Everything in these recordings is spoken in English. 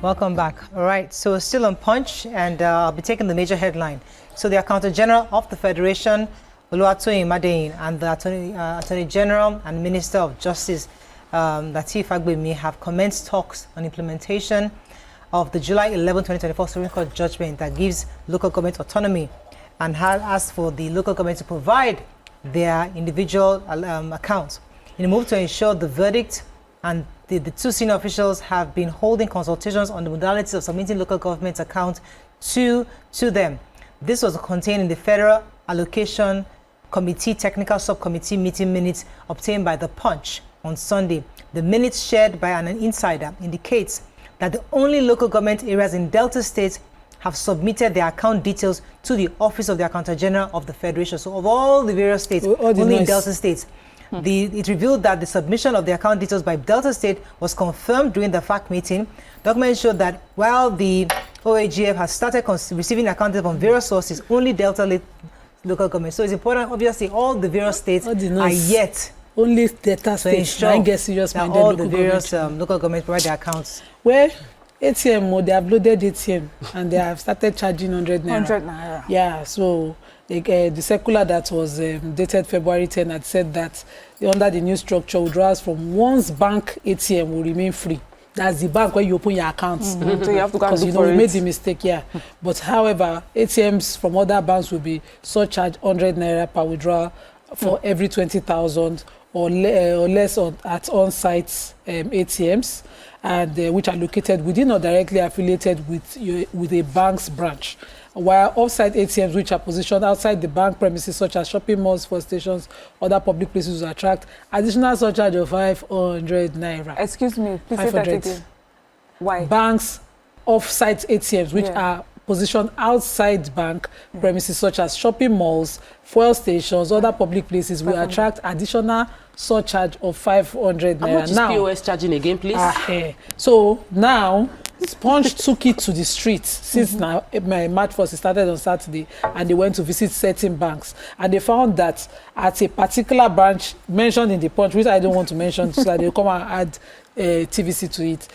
Welcome back. All right, so still on Punch, and I'll be taking the major headline. So the Accountant General of the Federation, Oluwatoyin Madeyin, and the Attorney General and Minister of Justice, Lateef Fagbemi, have commenced talks on implementation of the July 11, 2024 Supreme Court judgment that gives local government autonomy, and has asked for the local government to provide their individual accounts. In a move to ensure the verdict, and the two senior officials have been holding consultations on the modalities of submitting local government accounts to them. This was contained in the Federal Allocation Committee Technical Subcommittee meeting minutes obtained by the Punch on Sunday. The minutes shared by an insider indicates that the only local government areas in Delta State have submitted their account details to the Office of the Accountant General of the Federation. So of all the various states, only in Delta State. It revealed that the submission of the account details by Delta State was confirmed during the FAC meeting. Documents showed that while the OAGF has started receiving account data from various sources, only Delta local government. So it's important, obviously, all the various states are yet only Delta States that all the various local governments provide their accounts. Well, ATM, they have loaded ATM and they have started charging 100 naira. 100 naira. Yeah, so the circular that was dated February 10 had said that under the new structure, withdrawals from one's bank ATM will remain free. That's the bank where you open your accounts. So you have to go and look for it. Because we made the mistake, yeah. But however, ATMs from other banks will be surcharged 100 naira per withdrawal for every 20,000 or less at on-site ATMs, and which are located within or directly affiliated with a bank's branch. While off-site ATMs, which are positioned outside the bank premises, such as shopping malls, fuel stations, other public places, will attract additional surcharge of 500 naira. Excuse me, please say that again. Why? Banks off-site ATMs, which are positioned outside bank premises, such as shopping malls, fuel stations, other public places, will attract additional surcharge of 500 naira. How much is POS charging again, please? So now, Punch took it to the streets since now March 1st, it started on Saturday, and they went to visit certain banks, and they found that at a particular branch mentioned in the Punch, which I don't want to mention, so that they'll come and add TVC to it.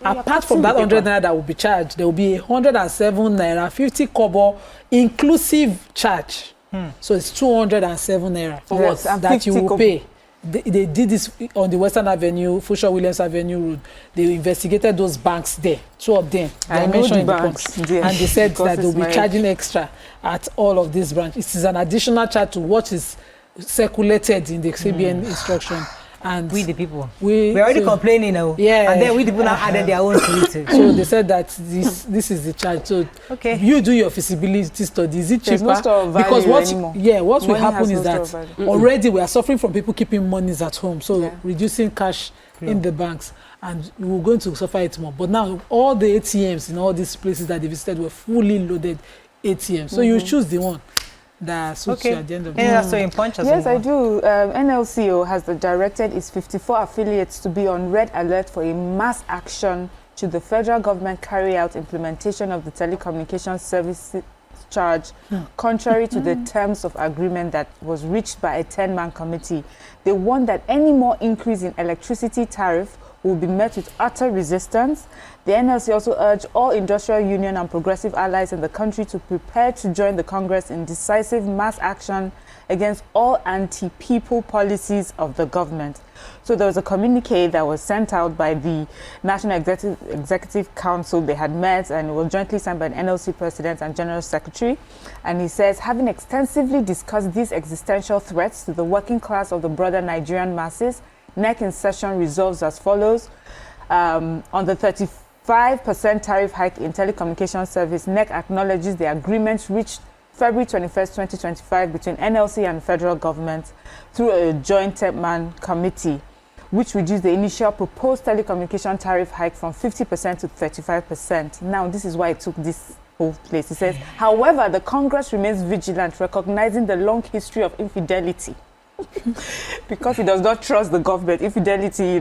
Apart from that 100 naira that will be charged, there will be 107 naira 50 kobo inclusive charge. So it's 207 naira for what that you will pay. They did this on the Western Avenue, Fushua Williams Avenue Road. They investigated those banks there, two of them. I know the banks, and they said that they'll be charging extra at all of these branches. It is an additional charge to what is circulated in the CBN instruction. And we the people, we're already complaining now. Yeah, and then we the people now added their own to it. So they said that this is the charge. So you do your feasibility study. Is it cheaper? There's no store of value because what anymore. What will happen is that already we are suffering from people keeping monies at home. So reducing cash in the banks, and we're going to suffer it more. But now all the ATMs in all these places that they visited were fully loaded ATMs. So you choose the one that suits you at the end of the day. That's so in Punch as Yes, I do. NLCO has directed its 54 affiliates to be on red alert for a mass action should the federal government carry out implementation of the telecommunications service charge contrary to the terms of agreement that was reached by a 10-man committee. They warned that any more increase in electricity tariff will be met with utter resistance. The NLC also urged all industrial union and progressive allies in the country to prepare to join the Congress in decisive mass action against all anti-people policies of the government. So there was a communique that was sent out by the National Executive Council. They had met, and it was jointly signed by the NLC President and General Secretary. And he says, having extensively discussed these existential threats to the working class of the broader Nigerian masses, NEC in session resolves as follows. On the 35% tariff hike in telecommunications service, NEC acknowledges the agreements reached February 21st, 2025 between NLC and federal government through a joint 10-man committee, which reduced the initial proposed telecommunication tariff hike from 50% to 35%. Now, this is why it took this whole place. It says, however, the Congress remains vigilant, recognizing the long history of infidelity. Because it does not trust the government, infidelity,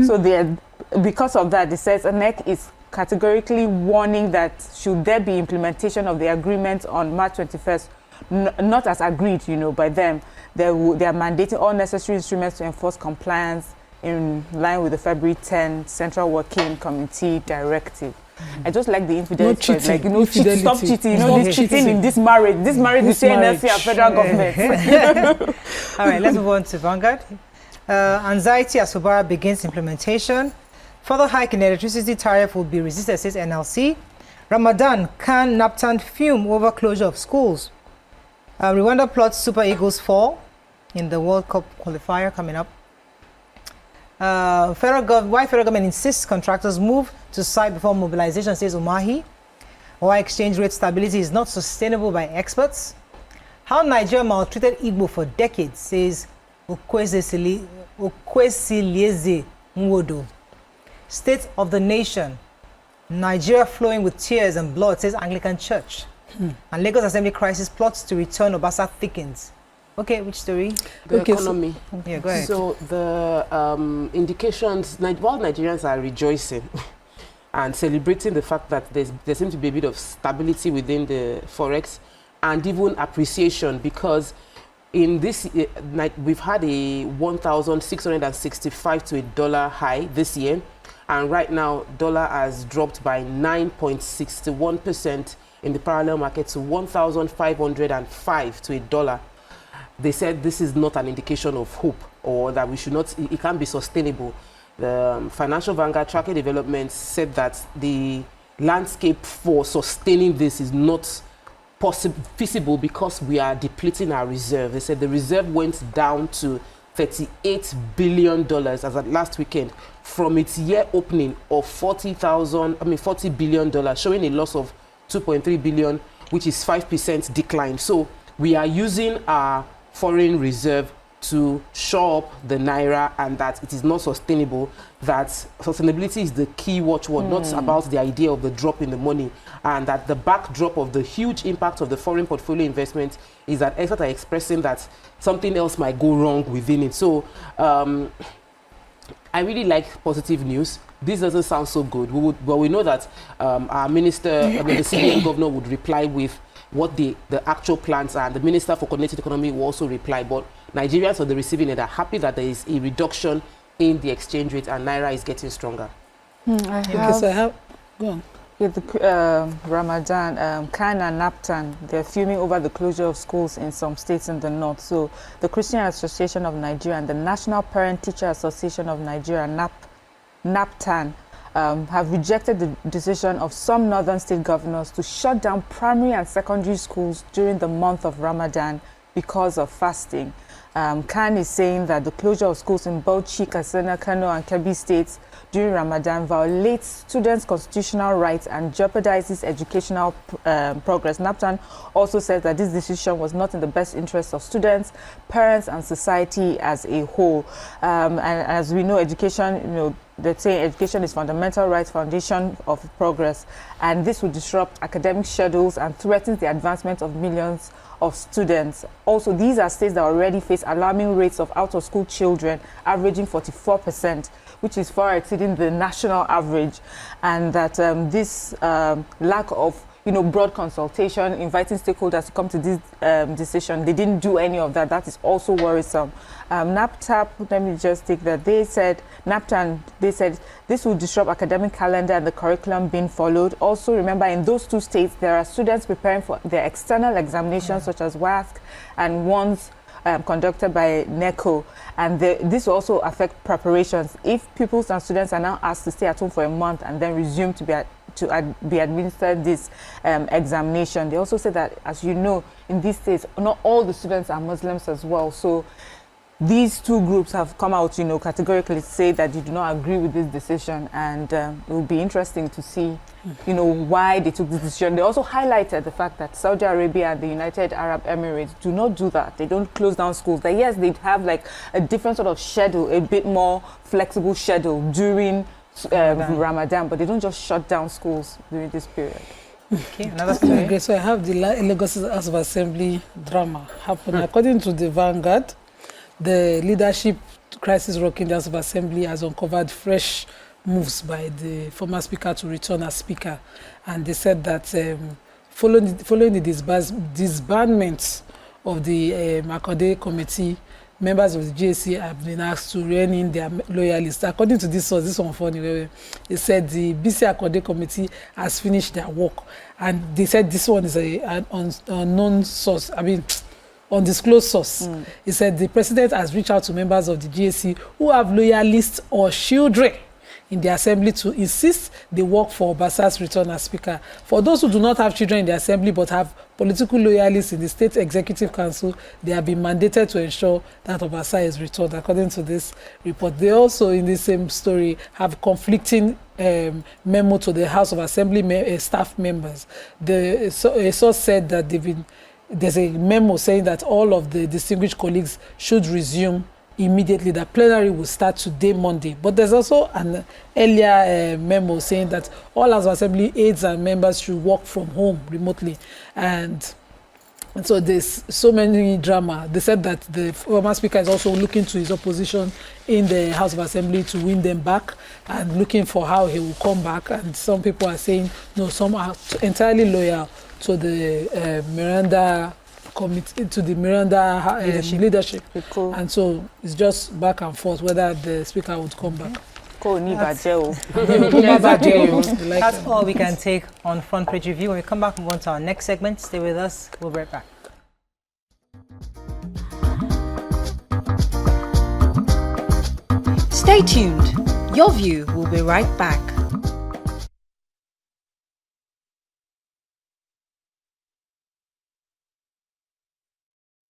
So because of that, it says NEC is categorically warning that should there be implementation of the agreement on March 21st, not as agreed, by them, they are mandating all necessary instruments to enforce compliance in line with the February 10 Central Working Committee directive. I just like the infidels, like, you know, stop cheating, you know, this cheating in this marriage. This marriage is NLC and federal government. All right, let's move on to Vanguard. Anxiety as Fubara begins implementation. Further hike in electricity tariff will be resisted, says NLC. Ramadan, can Naptan fume over closure of schools. Rwanda plots Super Eagles fall in the World Cup qualifier coming up. Why federal government insists contractors move to site before mobilization, says Umahi. Why exchange rate stability is not sustainable by experts. How Nigeria maltreated Igbo for decades, says Okwesilieze Nwodo. State of the nation, Nigeria flowing with tears and blood, says Anglican Church. And Lagos Assembly crisis plots to return Obasa thickens. Okay, which story? The economy. Yeah, go ahead. So the indications, while Nigerians are rejoicing and celebrating the fact that there seems to be a bit of stability within the forex and even appreciation, because in this we've had a 1,665 to $1 high this year, and right now dollar has dropped by 9.61% in the parallel market to 1,505 to $1. They said this is not an indication of hope, or that we should not, it can't be sustainable. The Financial Vanguard Tracker Development said that the landscape for sustaining this is not feasible because we are depleting our reserve. They said the reserve went down to $38 billion as at last weekend from its year opening of $40 billion, showing a loss of 2.3 billion, which is 5% decline. So we are using our foreign reserve to shore up the naira, and that it is not sustainable, that sustainability is the key watchword, not about the idea of the drop in the money, and that the backdrop of the huge impact of the foreign portfolio investment is that experts are expressing that something else might go wrong within it. So I really like positive news. This doesn't sound so good. But we know that our minister, the CBN governor, would reply with what the actual plans are. The Minister for Coordinated Economy will also reply. But Nigerians on the receiving end are happy that there is a reduction in the exchange rate and naira is getting stronger. Go on. With the Ramadan, Khan and Naptan, they're fuming over the closure of schools in some states in the north. So the Christian Association of Nigeria and the National Parent Teacher Association of Nigeria, NAPTAN, have rejected the decision of some northern state governors to shut down primary and secondary schools during the month of Ramadan because of fasting. Khan is saying that the closure of schools in Bauchi, Katsina, Kano, and Kebbi states during Ramadan violates students' constitutional rights and jeopardizes educational progress. NAPTAN also says that this decision was not in the best interest of students, parents, and society as a whole. And as we know, education, they say education is fundamental rights, foundation of progress, and this will disrupt academic schedules and threatens the advancement of millions of students. Also, these are states that already face alarming rates of out-of-school children, averaging 44%, which is far exceeding the national average, and that this lack of broad consultation, inviting stakeholders to come to this decision, they didn't do any of that. That is also worrisome. NAPTAP, let me just take that. They said, NAPTAN, they said this will disrupt academic calendar and the curriculum being followed. Also, remember, in those two states, there are students preparing for their external examinations, such as WASC and ones conducted by NECO, and this will also affect preparations. If pupils and students are now asked to stay at home for a month and then resume to be administered this examination. They also said that, as you know, in these states, not all the students are Muslims as well. So these two groups have come out, categorically to say that they do not agree with this decision, and it will be interesting to see, why they took this decision. They also highlighted the fact that Saudi Arabia and the United Arab Emirates do not do that. They don't close down schools. That yes, they have like a different sort of schedule, a bit more flexible schedule during Ramadan, but they don't just shut down schools during this period. Okay, another story. Okay, so I have the Lagos House of Assembly drama happening. According to the Vanguard, the leadership crisis rocking the House of Assembly has uncovered fresh moves by the former speaker to return as speaker, and they said that following the disbandment of the Makode committee, members of the GAC have been asked to rein in their loyalists. According to this source, this one funny, they said the BC Accord Committee has finished their work, and they said this one is an unknown source. I mean, undisclosed source. He said the president has reached out to members of the GAC who have loyalists or children in the assembly to insist they work for Obasa's return as speaker. For those who do not have children in the assembly but have political loyalists in the state executive council, they have been mandated to ensure that Obasa is returned, according to this report. They also, in the same story, have conflicting memo to the House of Assembly staff members. A source said that there's a memo saying that all of the distinguished colleagues should resume immediately, that plenary will start today, Monday. But there's also an earlier memo saying that all House of Assembly aides and members should work from home remotely. And so there's so many drama. They said that the former speaker is also looking to his opposition in the House of Assembly to win them back and looking for how he will come back. And some people are saying, no, some are entirely loyal to the Miranda committee, to the Miranda leadership. Cool. And so it's just back and forth whether the speaker would come back. That's all we can take on Front Page Review. When we come back, we move on to our next segment. Stay with us. We'll be right back. Stay tuned. Your View will be right back.